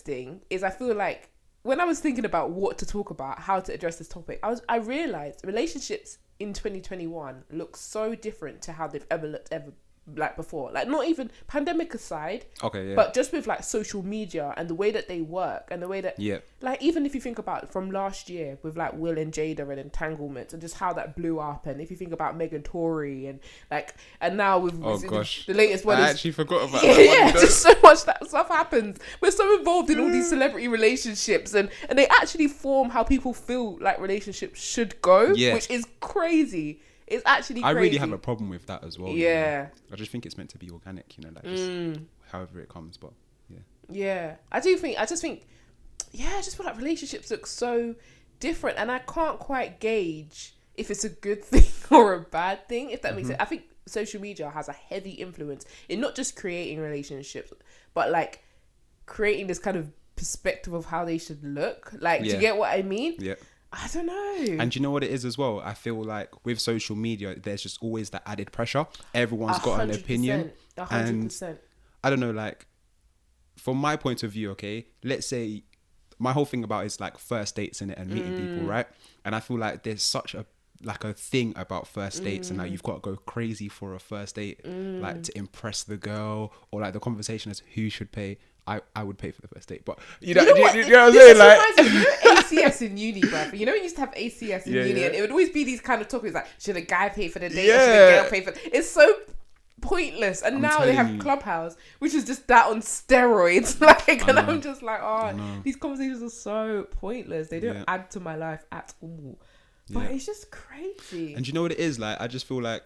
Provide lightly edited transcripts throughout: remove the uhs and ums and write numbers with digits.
interesting is I feel like when I was thinking about what to talk about, how to address this topic, I realized relationships in 2021 look so different to how they've ever looked like before. Like, not even pandemic aside, okay, yeah, but just with like social media and the way that they work and the way that, yeah, like, even if you think about from last year with like Will and Jada and entanglements and just how that blew up, and if you think about Megan Tory and like, and now with the latest one, I actually forgot about yeah, that yeah, one. just so much that stuff happens. We're so involved in all these celebrity relationships, and they actually form how people feel like relationships should go, Yeah. which is crazy. It's actually crazy. I really have a problem with that as well. Yeah. You know? I just think it's meant to be organic, you know, like just however it comes, but yeah. Yeah. I just think, I just feel like relationships look so different, and I can't quite gauge if it's a good thing or a bad thing, if that makes sense. I think social media has a heavy influence in not just creating relationships, but like creating this kind of perspective of how they should look. Like, do you get what I mean? Yeah. I don't know. And do you know what it is as well? I feel like with social media, there's just always that added pressure. Everyone's got an opinion. 100%. And I don't know, like, from my point of view, okay, let's say my whole thing about is like first dates in it and meeting people, right? And I feel like there's such a thing about first dates, and like you've got to go crazy for a first date, like to impress the girl, or like the conversation is who should pay. I would pay for the first date, but you know what I'm saying? Like, you know ACS in uni, bruv. You know, we used to have ACS in uni, and it would always be these kind of topics like, should a guy pay for the date, or should a girl pay for it? It's so pointless. And now they have Clubhouse, which is just that on steroids. Like, and I'm just like, these conversations are so pointless. They don't add to my life at all. But it's just crazy. And you know what it is? Like, I just feel like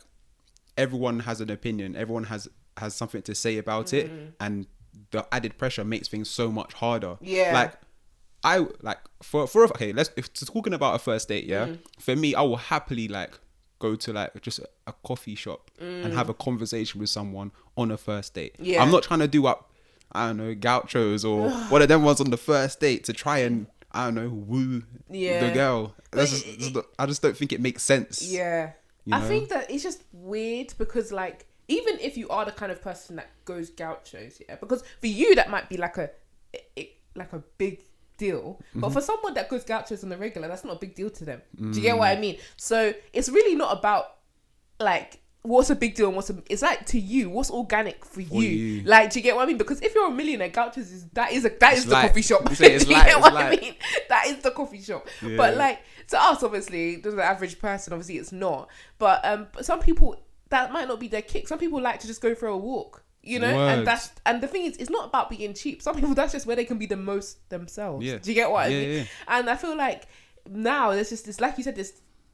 everyone has an opinion. Everyone has something to say about it, and the added pressure makes things so much harder. Yeah. If talking about a first date, for me, I will happily like go to like just a coffee shop and have a conversation with someone on a first date. I'm not trying to do up, I don't know, gauchos or one of them ones on the first date to try and, I don't know, woo the girl. I just don't think it makes sense. Yeah. You know? I think that it's just weird because, like, even if you are the kind of person that goes gauchos, because for you that might be like a big deal, but for someone that goes gauchos on the regular, that's not a big deal to them. Do you get what I mean? So it's really not about like what's a big deal and it's like to you, what's organic for you. Like, do you get what I mean? Because if you're a millionaire, gauchos is the coffee shop. Do you get what I mean? That is the coffee shop. Yeah. But like to us, obviously, to the average person, obviously it's not. But some people, that might not be their kick. Some people like to just go for a walk, you know. And the thing is, it's not about being cheap. Some people, that's just where they can be the most themselves. Yeah. Do you get what I mean? Yeah. And I feel like now there's just this, like you said,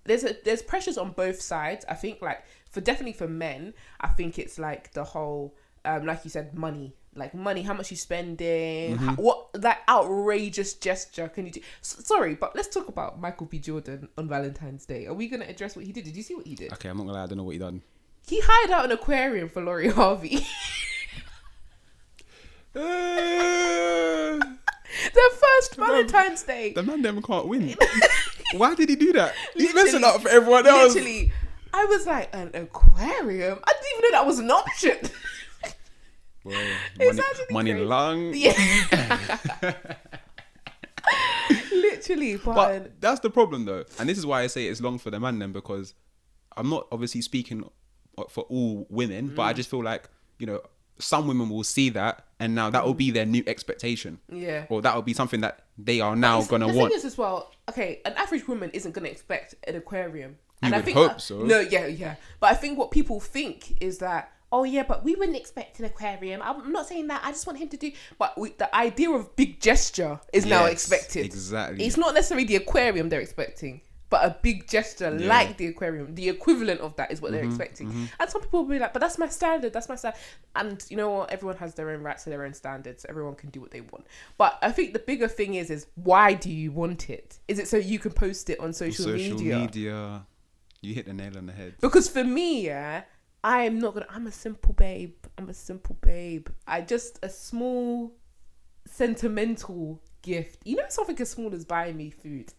there's pressures on both sides. I think like definitely for men, I think it's like the whole like you said, money, how much you spending, what that outrageous gesture can you do? Sorry, but let's talk about Michael B. Jordan on Valentine's Day. Are we gonna address what he did? Did you see what he did? Okay, I'm not gonna lie, I don't know what he done. He hired out an aquarium for Laurie Harvey. Their first Valentine's Day. The man them can't win. Why did he do that? He's messing up for everyone else. Literally, I was like, an aquarium? I didn't even know that was an option. Well, money long. Yeah. Literally, but that's the problem though, and this is why I say it's long for the man then, because I'm not obviously speaking for all women, but I just feel like, you know, some women will see that and now that will be their new expectation. Yeah. Or that will be something that they are now going to want. The thing is as well, okay, an average woman isn't going to expect an aquarium. And I hope so. No, yeah. But I think what people think is that, oh yeah, but we wouldn't expect an aquarium. I'm not saying that. I just want him to do. But the idea of big gesture is now expected. Exactly. It's not necessarily the aquarium they're expecting, but a big gesture like the aquarium. The equivalent of that is what they're expecting. And some people will be like, but that's my standard. That's my standard. And you know what? Everyone has their own rights to their own standards. Everyone can do what they want. But I think the bigger thing is why do you want it? Is it so you can post it on social media? You hit the nail on the head. Because for me, I'm a simple babe. A small sentimental gift. You know, something as small as buying me food.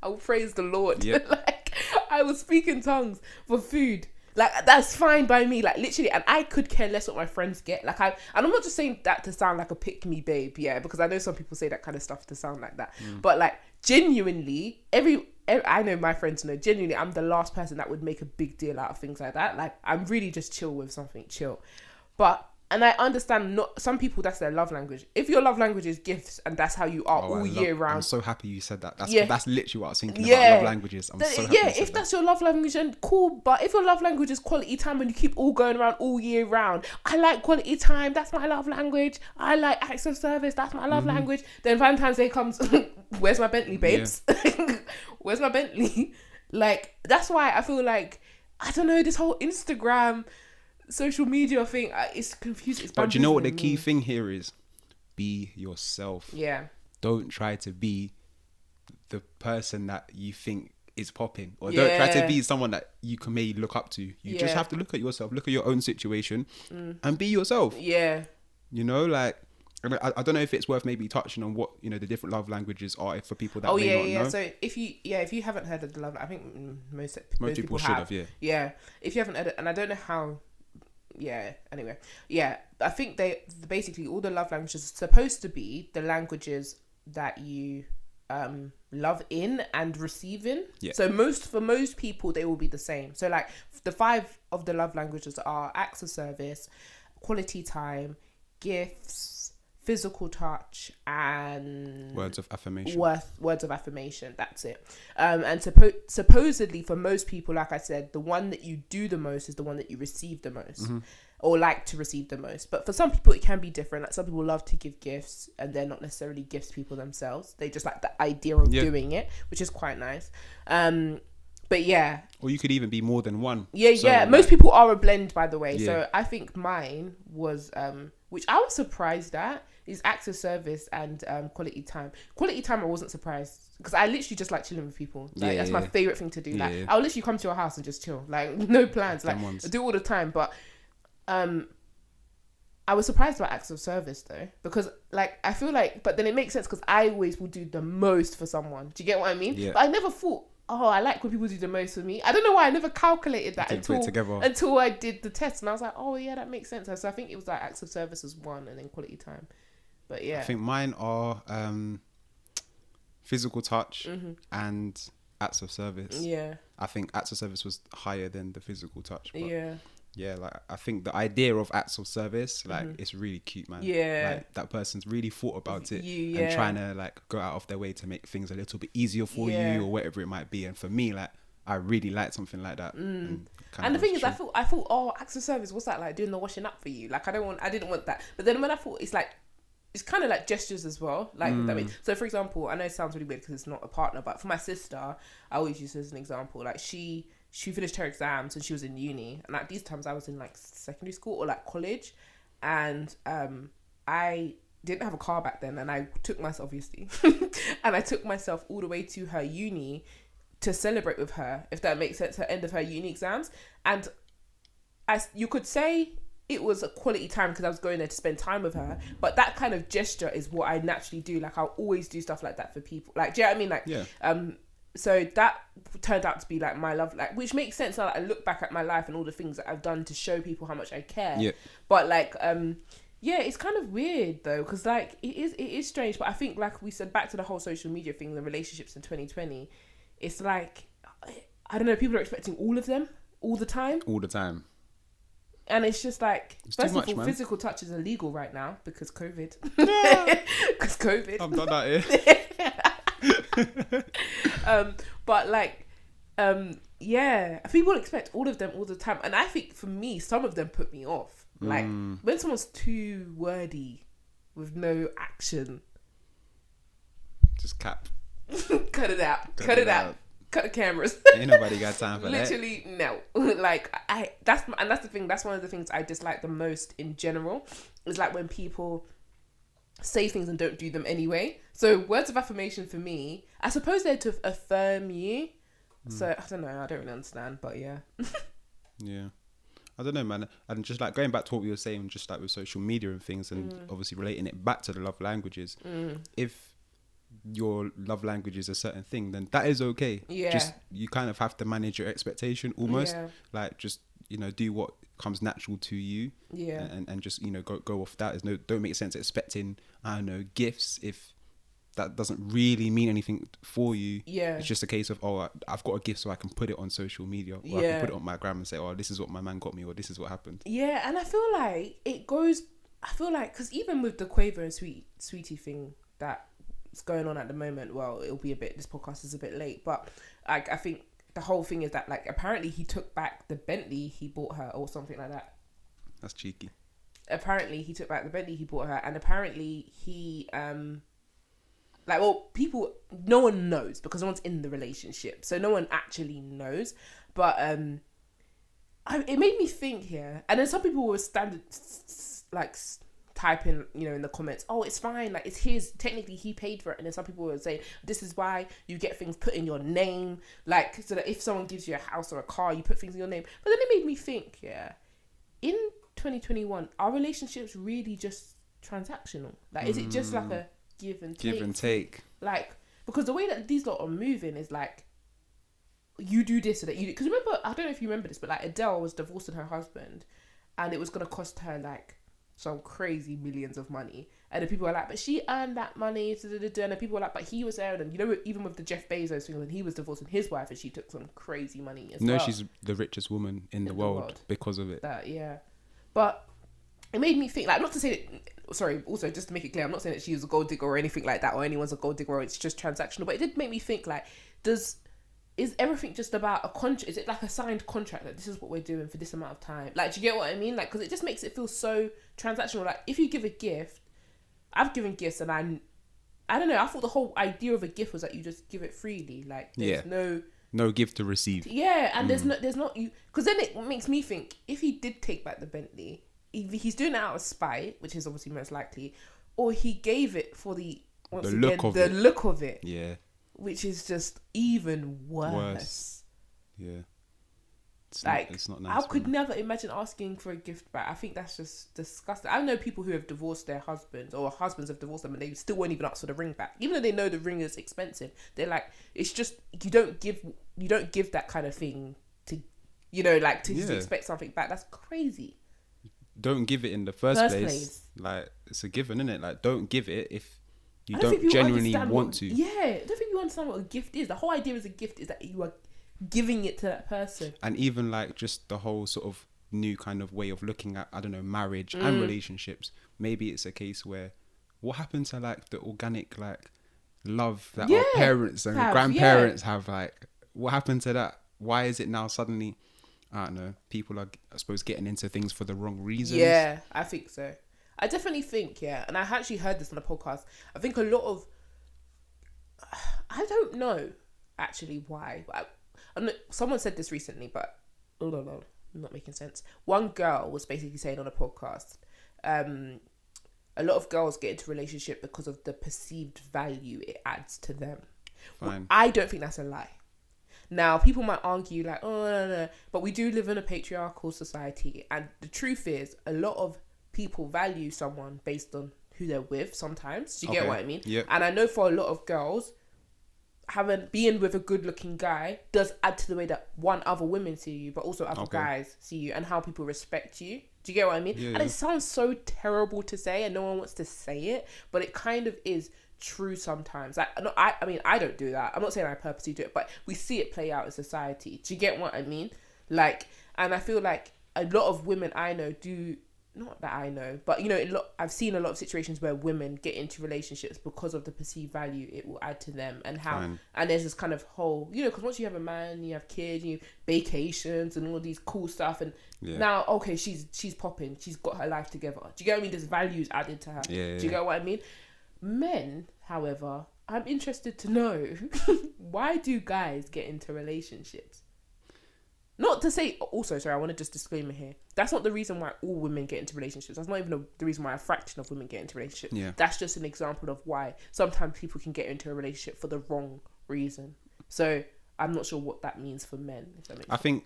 I will praise the Lord. Yep. Like, I will speak in tongues for food. Like, that's fine by me. Like, literally, and I could care less what my friends get. Like, and I'm not just saying that to sound like a pick me babe, yeah, because I know some people say that kind of stuff to sound like that. But like, genuinely, I know my friends know, genuinely, I'm the last person that would make a big deal out of things like that. Like, I'm really just chill with something chill. But, and I understand, not some people, that's their love language. If your love language is gifts and that's how you are all year round. I'm so happy you said that. That's literally what I was thinking about love languages. I'm so happy you said if that's your love language, then cool. But if your love language is quality time and you keep all going around all year round, I like quality time, that's my love language. I like acts of service, that's my love language. Then Valentine's Day comes, where's my Bentley, babes? Yeah. Where's my Bentley? Like, that's why I feel like, I don't know, this whole Instagram social media thing, it's confusing. But do you know what the key thing here is? Be yourself. Yeah. Don't try to be the person that you think is popping, or don't try to be someone that you can maybe look up to. You just have to look at yourself, look at your own situation, and be yourself. Yeah. You know, like, I don't know if it's worth maybe touching on what, you know, the different love languages are for people that may not know. So if you haven't heard of the love, I think most people should have. Yeah. If you haven't heard it, and I don't know how. Yeah, anyway. Yeah, I think they basically, all the love languages are supposed to be the languages that you love in and receive in. Yeah. So for most people, they will be the same. So like, the 5 of the love languages are acts of service, quality time, gifts, physical touch, and words of affirmation. Words of affirmation. That's it. And supposedly for most people, like I said, the one that you do the most is the one that you receive the most, or like to receive the most. But for some people, it can be different. Like, some people love to give gifts, and they're not necessarily gifts people themselves. They just like the idea of doing it, which is quite nice. But yeah. Or you could even be more than one. Yeah, so, yeah. Most people are a blend, by the way. Yeah. So I think mine was, which I was surprised at, is acts of service and quality time. Quality time, I wasn't surprised, because I literally just like chilling with people. Like, that's my favorite thing to do. Like, I'll literally come to your house and just chill. Like, no plans. Like, I do it all the time. But I was surprised about acts of service though, because like, I feel like, but then it makes sense because I always will do the most for someone. Do you get what I mean? Yeah. But I never thought, oh, I like when people do the most for me. I don't know why I never calculated that until I did the test, and I was like, oh yeah, that makes sense. So I think it was like acts of service was 1, and then quality time. But yeah, I think mine are physical touch and acts of service. Yeah, I think acts of service was higher than the physical touch. But yeah, like, I think the idea of acts of service, like, it's really cute, man. Yeah, like, that person's really thought about it and trying to like go out of their way to make things a little bit easier for you, or whatever it might be. And for me, like, I really like something like that. And the thing is, I thought, oh, acts of service, what's that like, doing the washing up for you? Like, I didn't want that. But then when I thought, it's kind of like gestures as well. Like, that means, so for example, I know it sounds really weird because it's not a partner, but for my sister, I always use as an example. Like, she finished her exams when she was in uni, and at these times I was in like secondary school or like college, and I didn't have a car back then, and I took myself, obviously, and I took myself all the way to her uni to celebrate with her, if that makes sense, her end of her uni exams. And you could say it was a quality time because I was going there to spend time with her, but that kind of gesture is what I naturally do. Like, I'll always do stuff like that for people. Like, do you know what I mean? Like, so that turned out to be like my love, like, which makes sense now that I look back at my life and all the things that I've done to show people how much I care. Yeah. But like, yeah, it's kind of weird though, because like, it is strange. But I think, like we said, back to the whole social media thing, the relationships in 2020, it's like, I don't know, people are expecting all of them all the time. And it's just like, first of all, physical touch is illegal right now because COVID. Because COVID. I'm done that here. But like, yeah, people expect all of them all the time. And I think for me, some of them put me off. Like, when someone's too wordy with no action. Just cap. Cut it out. Cut it out. Cut the cameras. Ain't nobody got time for literally, that. Literally, no. Like, that's the thing. That's one of the things I dislike the most in general. Is like when people say things and don't do them anyway. So words of affirmation for me, I suppose they're to affirm you. So I don't know. I don't really understand, but yeah. Yeah. I don't know, man. And just like going back to what we were saying, just like with social media and things, and obviously relating it back to the love languages. If your love language is a certain thing, then that is okay. Yeah. Just, you kind of have to manage your expectation almost. Yeah. Like, just do what comes natural to you. Yeah. And just, go off that. Don't make sense expecting, I don't know, gifts if that doesn't really mean anything for you. Yeah. It's just a case of, I've got a gift so I can put it on social media, or I can put it on my gram and say, this is what my man got me, or this is what happened. Yeah, and I feel like because even with the Quavo and Sweetie thing that's going on at the moment, well, this podcast is a bit late, but like, I think the whole thing is that, like, apparently he took back the Bentley he bought her or something like that. That's cheeky. Apparently he took back the Bentley he bought her, and apparently he no one knows because no one's in the relationship, so no one actually knows, but it made me think here. And then some people were typing, in the comments, it's fine, like, it's his, technically he paid for it. And then some people were saying, this is why you get things put in your name, like, so that if someone gives you a house or a car, you put things in your name. But then it made me think, in 2021, are relationships really just transactional? Like, is it just like a give and take? Like, because the way that these lot are moving is like, you do this so that you do. Because remember, I don't know if you remember this, but like, Adele was divorcing her husband, and it was going to cost her like some crazy millions of money. And the people were like, but she earned that money. And the people were like, but he was there. And even with the Jeff Bezos thing, when he was divorcing his wife, and she took some crazy money as well. No, she's the richest woman in the world because of it. But it made me think, like, not to say that, sorry, also just to make it clear, I'm not saying that she was a gold digger or anything like that, or anyone's a gold digger, or it's just transactional, but it did make me think, like, is everything just about a contract? Is it like a signed contract that this is what we're doing for this amount of time? Like, do you get what I mean? Like, because it just makes it feel so transactional. Like, if you give a gift, I've given gifts, and I don't know, I thought the whole idea of a gift was that you just give it freely. Like, there's no gift to receive. Yeah, and there's not you, because then it makes me think, if he did take back the Bentley, either he's doing it out of spite, which is obviously most likely, or he gave it for the look of it. Yeah. Which is just even worse. Yeah. It's not nice. I could never imagine asking for a gift back. I think that's just disgusting. I know people who have divorced their husbands, or husbands have divorced them, and they still won't even ask for the ring back, even though they know the ring is expensive. They're like, it's just, you don't give that kind of thing to, to expect something back. That's crazy. Don't give it in the first place. Like, it's a given, isn't it? Like, don't give it if you don't genuinely want to. Yeah, I don't think you understand what a gift is. The whole idea of a gift is that you are giving it to that person. And even like just the whole sort of new kind of way of looking at, I don't know, marriage and relationships. Maybe it's a case where, what happened to like the organic like love that our parents and grandparents have? Like, what happened to that? Why is it now suddenly, I don't know, people are, I suppose, getting into things for the wrong reasons? Yeah, I think so. I definitely think, and I actually heard this on a podcast, I think a lot of, I don't know actually why, but someone said this recently, but not making sense. One girl was basically saying on a podcast, a lot of girls get into a relationship because of the perceived value it adds to them. Fine. I don't think that's a lie. Now, people might argue like, no, but we do live in a patriarchal society, and the truth is, a lot of people value someone based on who they're with sometimes. Do you get what I mean? Yep. And I know for a lot of girls, being with a good looking guy does add to the way that other women see you, but also other guys see you, and how people respect you. Do you get what I mean? Yeah, and it sounds so terrible to say, and no one wants to say it, but it kind of is true sometimes. Like, I mean, I don't do that. I'm not saying I purposely do it, but we see it play out in society. Do you get what I mean? Like, and I feel like a lot of women I know do, not that I know, but I've seen a lot of situations where women get into relationships because of the perceived value it will add to them, and how, and there's this kind of whole, because once you have a man, you have kids, you have vacations and all these cool stuff, and now, okay, she's popping, she's got her life together. Do you get what I mean? There's values added to her. Do you get what I mean? Men, however, I'm interested to know, why do guys get into relationships? Not to say, also, sorry, I want to just disclaimer here. That's not the reason why all women get into relationships. That's not even the reason why a fraction of women get into relationships. Yeah. That's just an example of why sometimes people can get into a relationship for the wrong reason. So I'm not sure what that means for men, if that makes sense. I think,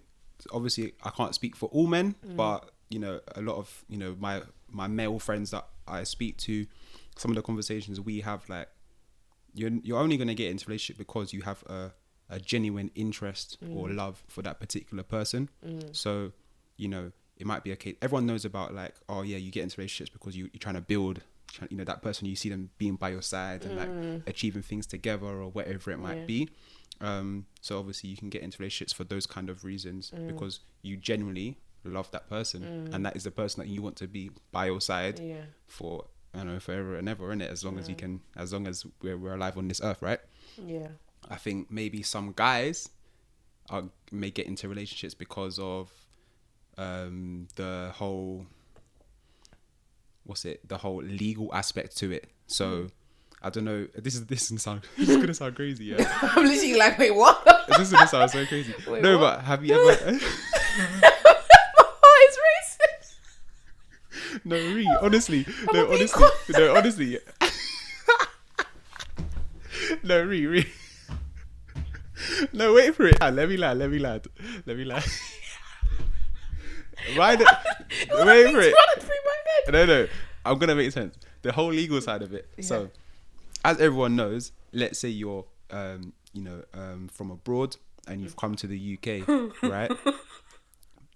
obviously, I can't speak for all men, but, a lot of, my male friends that I speak to, some of the conversations we have, like, you're only going to get into a relationship because you have a genuine interest or love for that particular person. So you know, it might be a case. Everyone knows about like, oh yeah, you get into relationships because you're trying to build, you know, that person, you see them being by your side and like achieving things together or whatever it might be. So obviously you can get into relationships for those kind of reasons because you genuinely love that person and that is the person that you want to be by your side for, I don't know, forever and ever, innit? As long as you can, as long as we're alive on this earth, right? Yeah. I think maybe some guys may get into relationships because of the whole legal aspect to it. So I don't know. This is gonna sound crazy. Yeah. I'm literally like, wait, what? This is gonna sound so crazy. Wait, no, what? but have you ever? Oh, it's racist. No, honestly. No, honestly. No, No, wait for it. Let me lie. Wait for it. No. I'm gonna make sense. The whole legal side of it. Yeah. So, as everyone knows, let's say you're, from abroad and you've come to the UK, right?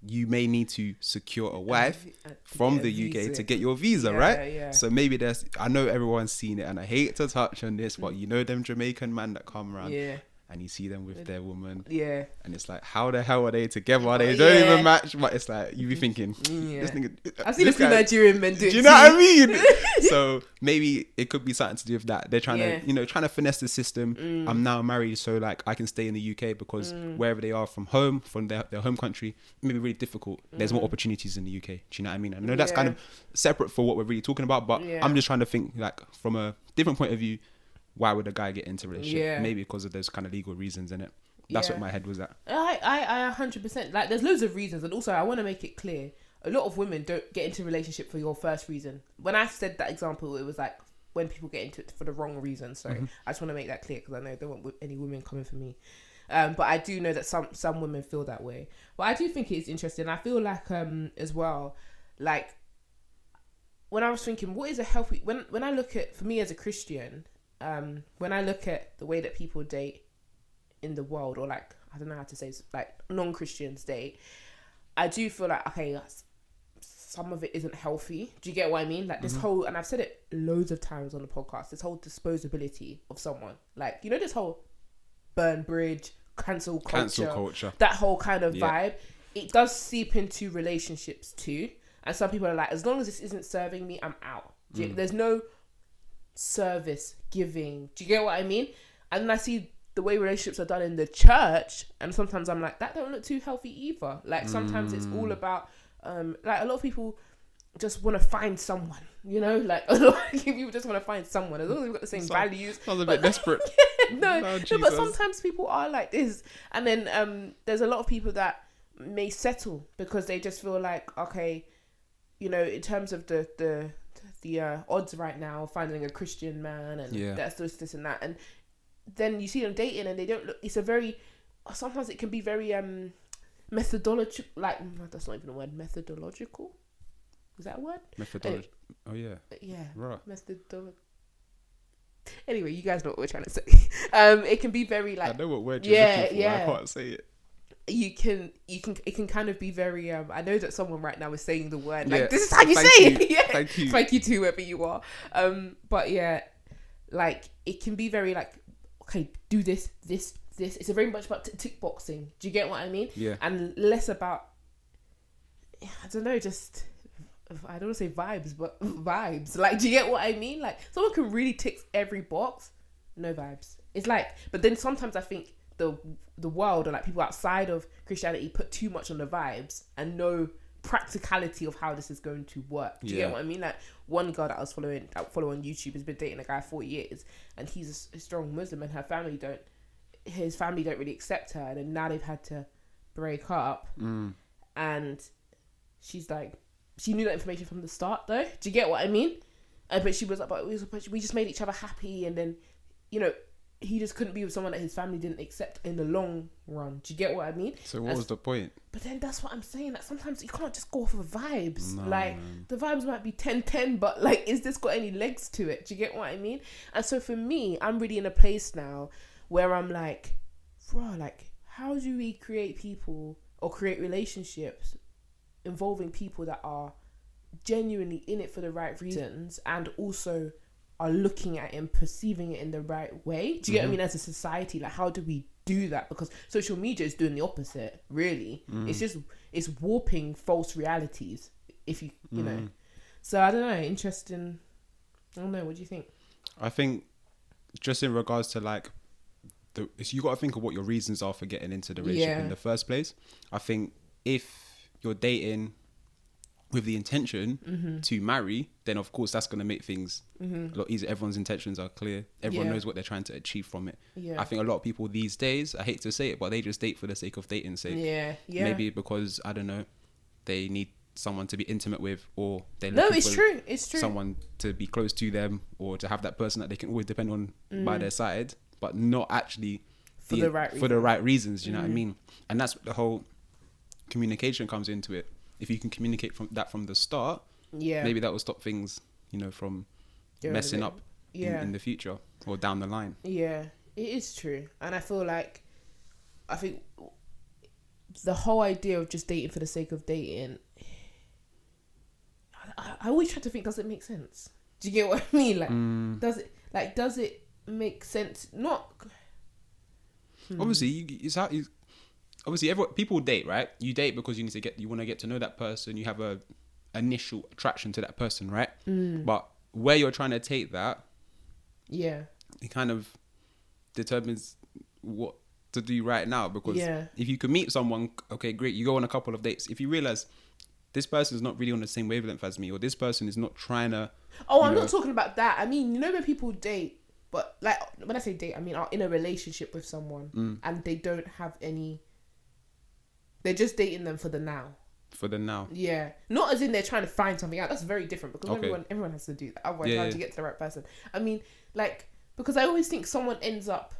You may need to secure a wife from the UK to get your visa, right? Yeah. So maybe I know everyone's seen it, and I hate to touch on this, but you know them Jamaican man that come around. Yeah. And you see them with their woman. Yeah. And it's like, how the hell are they together? They don't even match. But it's like, you be thinking, this nigga... I've seen a few Nigerian men do it. Do you know what I mean? So maybe it could be something to do with that. They're trying to finesse the system. I'm now married, so like I can stay in the UK because wherever they are from their home country, it may be really difficult. There's more opportunities in the UK. Do you know what I mean? I know that's kind of separate for what we're really talking about, but I'm just trying to think like from a different point of view. Why would a guy get into a relationship? Yeah. Maybe because of those kind of legal reasons, innit? That's what my head was at. I 100%. Like, there's loads of reasons. And also, I want to make it clear, a lot of women don't get into a relationship for your first reason. When I said that example, it was like when people get into it for the wrong reason. So I just want to make that clear because I know there won't any women coming for me. But I do know that some women feel that way. But I do think it's interesting. I feel like, as well, like, when I was thinking, what is a healthy... When I look at... For me as a Christian... when I look at the way that people date in the world, or like, I don't know how to say, like non-Christians date, I do feel like, okay, some of it isn't healthy. Do you get what I mean? Like this whole, and I've said it loads of times on the podcast, this whole disposability of someone. Like, you know, this whole burn bridge, cancel culture. That whole kind of vibe. It does seep into relationships too. And some people are like, as long as this isn't serving me, I'm out. There's no service giving. Do you get what I mean? And then I see the way relationships are done in the church, and sometimes I'm like, that don't look too healthy either. Like sometimes it's all about like a lot of people just want to find someone, you know, like a lot of people just want to find someone as long as we've got the same values. Sounds a bit desperate. No, but sometimes people are like this, and then there's a lot of people that may settle because they just feel like, okay, you know, in terms of the odds right now, finding a Christian man and that's this and that, and then you see them dating and they don't look. It's a very, sometimes it can be very methodological. Like, that's not even a word. Methodological. Is that a word? Methodology. Oh yeah. Yeah. Right. Methodology. Anyway, you guys know what we're trying to say. It can be very like. I know what word you're looking for. I can't say it. It can kind of be very I know that someone right now is saying the word like this is how you say it. Yeah. Thank you to whoever you are. But yeah, like it can be very like, okay, do this. It's very much about tick boxing. Do you get what I mean? Yeah. And less about, I don't know, just, I don't want to say vibes, but vibes. Like, do you get what I mean? Like, someone can really tick every box, no vibes. It's like, but then sometimes I think the world, or like people outside of Christianity, put too much on the vibes and no practicality of how this is going to work. Do you get what I mean? Like, one girl that I was following on YouTube has been dating a guy 4 years, and he's a strong Muslim, and his family don't really accept her, and then now they've had to break up. And she's like, she knew that information from the start though. Do you get what I mean? But she was like, but we just made each other happy, and then, you know, he just couldn't be with someone that his family didn't accept in the long run. Do you get what I mean? So what was the point? But then that's what I'm saying. Like, sometimes you can't just go off of vibes. No, like, man. The vibes might be 10-10, but like, is this got any legs to it? Do you get what I mean? And so for me, I'm really in a place now where I'm like, bro, like, how do we create people or create relationships involving people that are genuinely in it for the right reasons and also are looking at it and perceiving it in the right way. Do you get what I mean? As a society, like, how do we do that? Because social media is doing the opposite, really. It's warping false realities, if you know. So I don't know, interesting. I don't know, what do you think? I think just in regards to like you got to think of what your reasons are for getting into the relationship in the first place. I think if you're dating with the intention to marry, then of course that's going to make things a lot easier. Everyone's intentions are clear. Everyone knows what they're trying to achieve from it. I think a lot of people these days, I hate to say it, but they just date for the sake of dating's sake. Maybe because, I don't know, they need someone to be intimate with, or they're looking for it's true, someone to be close to them, or to have that person that they can always depend on by their side, but not actually for the right reasons. You know what I mean? And that's what the whole communication comes into it. If you can communicate from the start, maybe that will stop things, from messing up in the future or down the line. Yeah, it is true. And I think the whole idea of just dating for the sake of dating, I always try to think, does it make sense? Do you get what I mean? Like, does it make sense? Not obviously, obviously people date, right? You date because you want to get to know that person. You have a initial attraction to that person, right? But where you're trying to take that, it kind of determines what to do right now. Because if you can meet someone, okay, great, you go on a couple of dates. If you realize this person is not really on the same wavelength as me, or this person is not trying to... I'm not talking about that. I mean, when people date, but like, when I say date, I mean are in a relationship with someone and they don't have any... They're just dating them for the now. For the now. Yeah. Not as in they're trying to find something out. That's very different, because everyone has to do that. Otherwise, how to get to the right person? I mean, like, because I always think someone ends up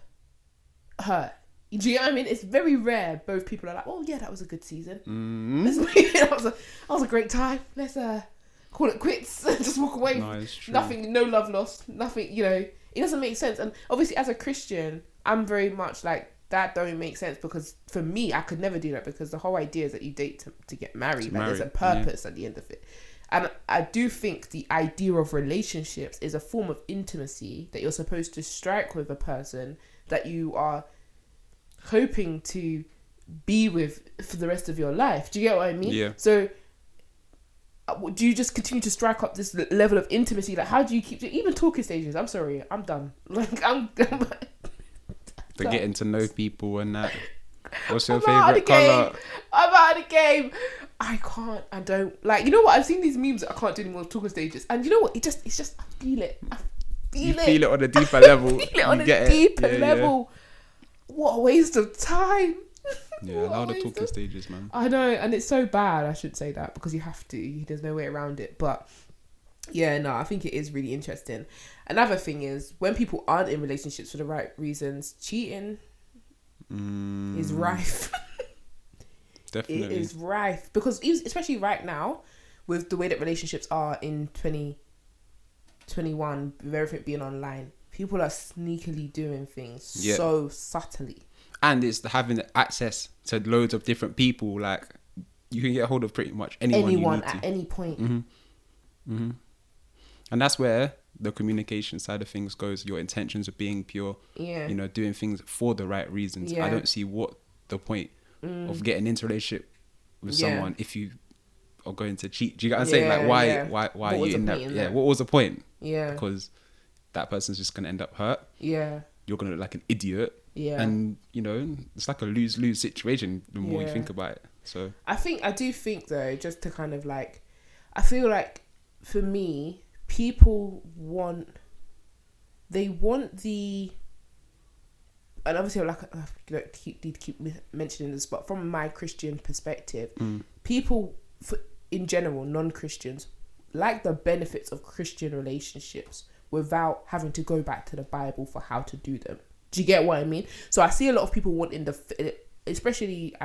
hurt. Do you know what I mean? It's very rare both people are like, oh yeah, that was a good season. That was a great time. Let's call it quits and just walk away. No, it's true. Nothing, no love lost. Nothing, it doesn't make sense. And obviously as a Christian, I'm very much like, that don't make sense, because for me, I could never do that, because the whole idea is that you date to get married. There's a purpose at the end of it. And I do think the idea of relationships is a form of intimacy that you're supposed to strike with a person that you are hoping to be with for the rest of your life. Do you get what I mean? Yeah. So do you just continue to strike up this level of intimacy? Like, how do you keep even talking stages? I'm sorry, I'm done. Like, I'm for getting to know people and that. What's your favourite colour? I'm out of the game. I don't like, you know what, I've seen these memes that I can't do anymore, talking stages, and you know what, it's just I feel it on a deeper level. I feel it on a deeper level. What a waste of time. Allow the talking stages, man. I know, and it's so bad. I should say that, because you have to. There's no way around it. But I think it is really interesting. Another thing is, when people aren't in relationships for the right reasons, cheating is rife. Definitely. It is rife, because especially right now, with the way that relationships are in 2021, with everything being online, people are sneakily doing things so subtly. And it's having access to loads of different people. Like, you can get a hold of pretty much anyone at any point. And that's where the communication side of things goes. Your intentions of being pure. Yeah. Doing things for the right reasons. I don't see what the point of getting into a relationship with someone if you are going to cheat. Do you get what I'm saying? Like, why are you in that? Yeah. What was the point? Yeah. Because that person's just gonna end up hurt. Yeah. You're gonna look like an idiot. Yeah. And it's like a lose-lose situation the more you think about it. So I do think though, just to kind of like, I feel like for me, people want the, and obviously like need to keep mentioning this, but from my Christian perspective, people in general, non-Christians, like the benefits of Christian relationships without having to go back to the Bible for how to do them. Do you get what I mean? So I see a lot of people wanting especially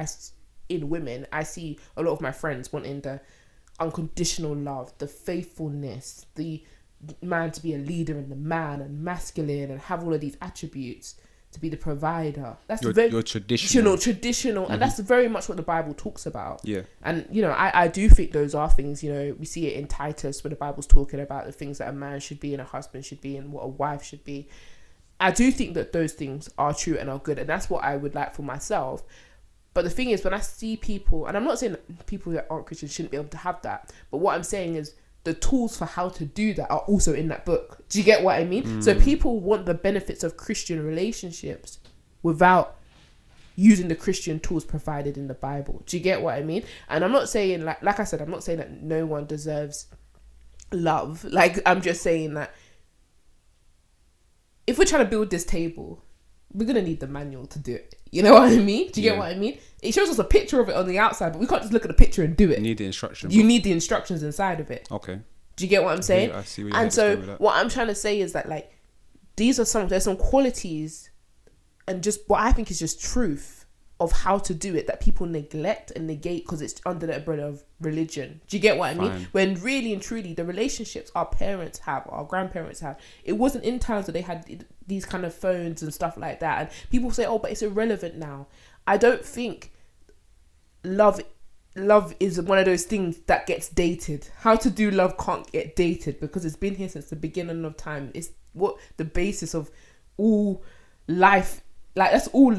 in women, I see a lot of my friends wanting the unconditional love, the faithfulness, the man to be a leader and the man and masculine and have all of these attributes. to be the provider. That's You're very traditional. And that's very much what the Bible talks about. Yeah. And, you know, I do think those are things, you know, we see it in Titus where the Bible's talking about the things that a man should be and a husband should be and what a wife should be. I do think that those things are true and are good, and that's what I would like for myself. But the thing is, when I see people, and I'm not saying that people that aren't Christians shouldn't be able to have that, but what I'm saying is the tools for how to do that are also in that book. Do you get what I mean? So people want the benefits of Christian relationships without using the Christian tools provided in the Bible. Do you get what I mean? And I'm not saying, like I said, I'm not saying that no one deserves love. Like, I'm just saying that if we're trying to build this table, we're going to need the manual to do it. You know what I mean? Do you get what I mean? It shows us a picture of it on the outside, but we can't just look at the picture and do it. You need the instructions. You need the instructions inside of it. Okay. Do you get what I'm saying? Yeah, I see where and so what I'm trying to say is that, like, there's some qualities and just what I think is just truth of how to do it that people neglect and negate because it's under the umbrella of religion. Do you get what I mean? When really and truly the relationships our parents have, our grandparents have, it wasn't in times that they had these kind of phones and stuff like that. And people say, oh, but it's irrelevant now. I don't think love is one of those things that gets dated. How to do love can't get dated because it's been here since the beginning of time. It's what the basis of all life. Like, that's all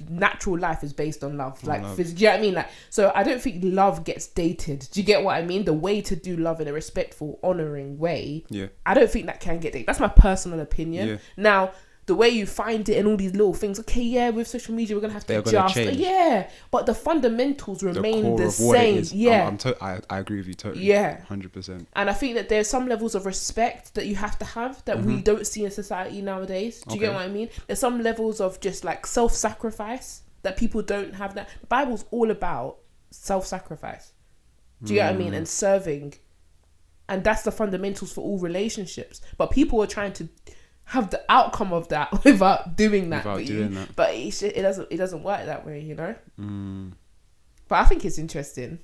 natural life is based on love. Like, do you know what I mean? Like, so I don't think love gets dated. Do you get what I mean? The way to do love in a respectful, honouring way. Yeah. I don't think that can get dated. That's my personal opinion. Yeah. Now, the way you find it and all these little things, okay, yeah, with social media, we're going to have to adjust. Yeah, but the fundamentals remain the same. Yeah. I agree with you totally. Yeah. 100%. And I think that there's some levels of respect that you have to have that we don't see in society nowadays. Do you get what I mean? There's some levels of just like self-sacrifice that people don't have. That the Bible's all about self-sacrifice. Do you get what I mean? And serving. And that's the fundamentals for all relationships. But people are trying to have the outcome of that without doing that. But it doesn't work that way, you know. But I think it's interesting.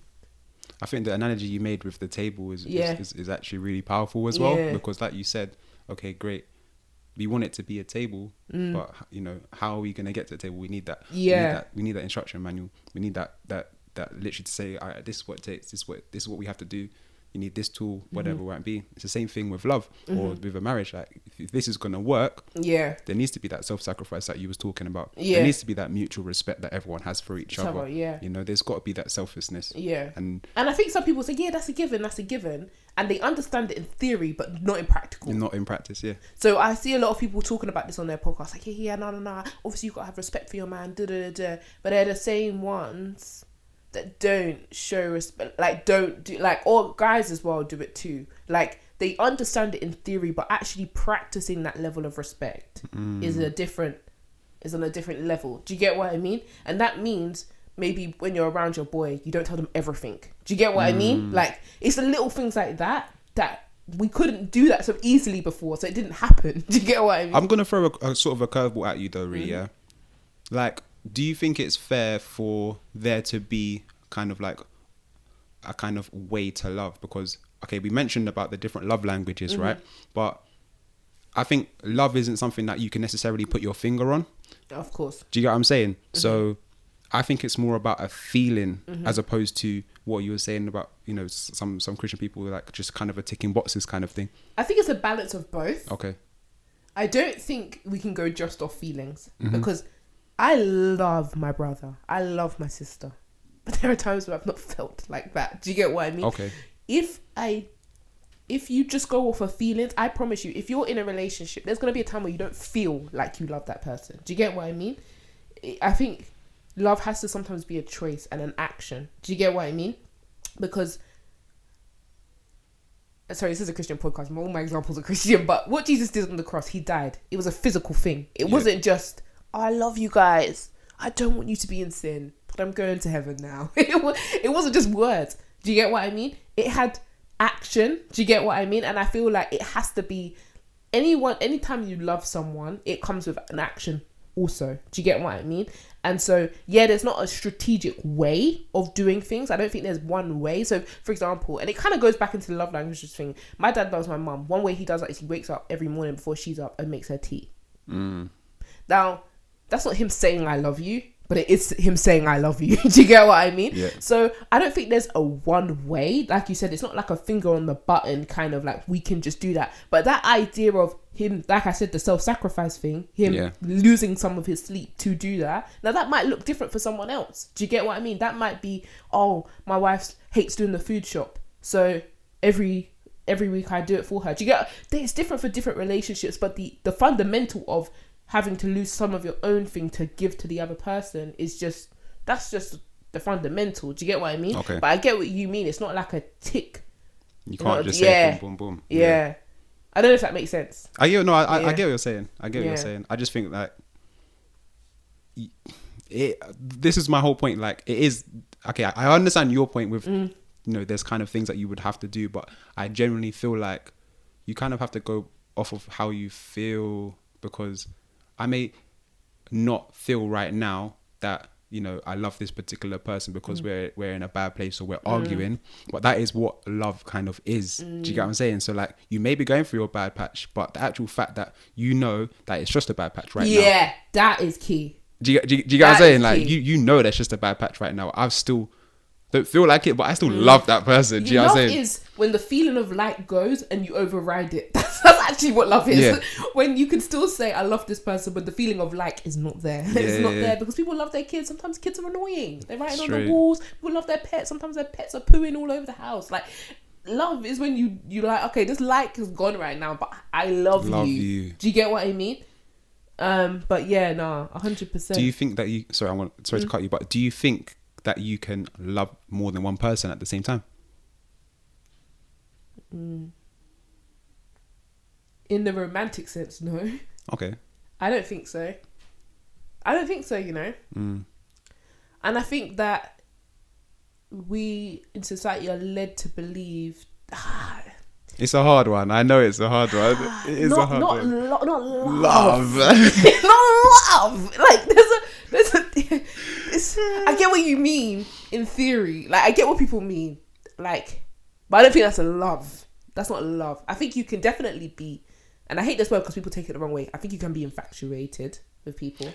I think the analogy you made with the table is actually really powerful as well, because like you said, okay, great, we want it to be a table, but you know, how are we going to get to the table? We need that. We need that instruction manual. We need that literally to say, all right, this is what it takes. This is what we have to do. You need this tool, whatever it might be. It's the same thing with love or with a marriage. Like, if this is going to work, there needs to be that self-sacrifice that you was talking about. There needs to be that mutual respect that everyone has for each other. You know, there's got to be that selflessness. And I think some people say, yeah, that's a given. And they understand it in theory, but not in practical. Not in practice, yeah. So I see a lot of people talking about this on their podcast. Like, no. Obviously, you've got to have respect for your man. But they're the same ones that don't show respect, like don't do, like, or guys as well do it too. Like, they understand it in theory, but actually practicing that level of respect is on a different level. Do you get what I mean? And that means maybe when you're around your boy, you don't tell them everything. Do you get what I mean? Like, it's the little things like that we couldn't do that so easily before, so it didn't happen. Do you get what I mean? I'm gonna throw a sort of a curveball at you though, Ree. Yeah, like, do you think it's fair for there to be kind of like a kind of way to love? Because, okay, we mentioned about the different love languages, right? But I think love isn't something that you can necessarily put your finger on. Of course. Do you get what I'm saying? So I think it's more about a feeling as opposed to what you were saying about, you know, some Christian people, like just kind of a ticking boxes kind of thing. I think it's a balance of both. Okay. I don't think we can go just off feelings because I love my brother. I love my sister. But there are times where I've not felt like that. Do you get what I mean? Okay. If you just go off of feelings, I promise you, if you're in a relationship, there's going to be a time where you don't feel like you love that person. Do you get what I mean? I think love has to sometimes be a choice and an action. Do you get what I mean? Because, sorry, this is a Christian podcast. All my examples are Christian. But what Jesus did on the cross, he died. It was a physical thing. It wasn't just, oh, I love you guys. I don't want you to be in sin, but I'm going to heaven now. It wasn't just words. Do you get what I mean? It had action. Do you get what I mean? And I feel like it has to be anytime you love someone, it comes with an action also. Do you get what I mean? And so, yeah, there's not a strategic way of doing things. I don't think there's one way. So, for example, and it kind of goes back into the love languages thing. My dad loves my mum. One way he does that is he wakes up every morning before she's up and makes her tea. Now, that's not him saying I love you, but it is him saying I love you. Do you get what I mean? Yeah. So I don't think there's a one way. Like you said, it's not like a finger on the button kind of like we can just do that. But that idea of him, like I said, the self-sacrifice thing, him losing some of his sleep to do that. Now that might look different for someone else. Do you get what I mean? That might be, oh, my wife hates doing the food shop, so every week I do it for her. Do you get? It's different for different relationships, but the fundamental of having to lose some of your own thing to give to the other person is that's just the fundamental. Do you get what I mean? Okay. But I get what you mean. It's not like a tick. You can't just say boom, boom, boom. Yeah. I don't know if that makes sense. I get what you're saying. I get what you're saying. I just think that this is my whole point. Like, it is, okay, I understand your point with, you know, there's kind of things that you would have to do, but I genuinely feel like you kind of have to go off of how you feel, because I may not feel right now that, you know, I love this particular person because we're in a bad place or we're arguing, but that is what love kind of is. Do you get what I'm saying? So like, you may be going through your bad patch, but the actual fact that you know that it's just a bad patch right now. Yeah, that is key. Do you get what I'm saying? Like, you know that's just a bad patch right now. I've still don't feel like it, but I still love that person. Do you know what I'm saying? Love is when the feeling of like goes and you override it. That's actually what love is. Yeah. When you can still say I love this person, but the feeling of like is not there. It's not there because people love their kids. Sometimes kids are annoying. They're writing on the walls. People love their pets. Sometimes their pets are pooing all over the house. Like, love is when you like, okay, this like is gone right now, but I love you. Do you get what I mean? But yeah, no, 100%. Do you think that you? Sorry, to cut you, but do you think that you can love more than one person at the same time? In the romantic sense, no. Okay. I don't think so. You know. And I think that we in society are led to believe. It's a hard one. I know it's a hard one. It is a hard one. Not Love. not love. Like I get what you mean in theory. Like, I get what people mean. Like, but I don't think that's a love. That's not love. I think you can definitely be, and I hate this word because people take it the wrong way. I think you can be infatuated with people.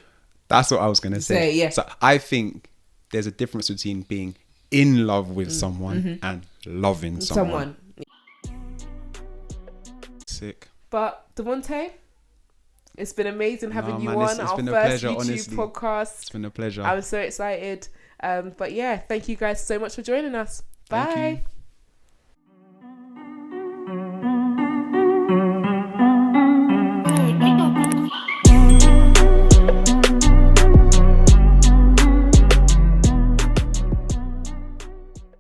That's what I was gonna say. Yeah. So I think there's a difference between being in love with someone and loving someone. Sick. But Devante, it's been amazing having you on it's our been a first pleasure, YouTube honestly. podcast. It's been a pleasure. I was so excited. But yeah, thank you guys so much for joining us. Bye. Thank you.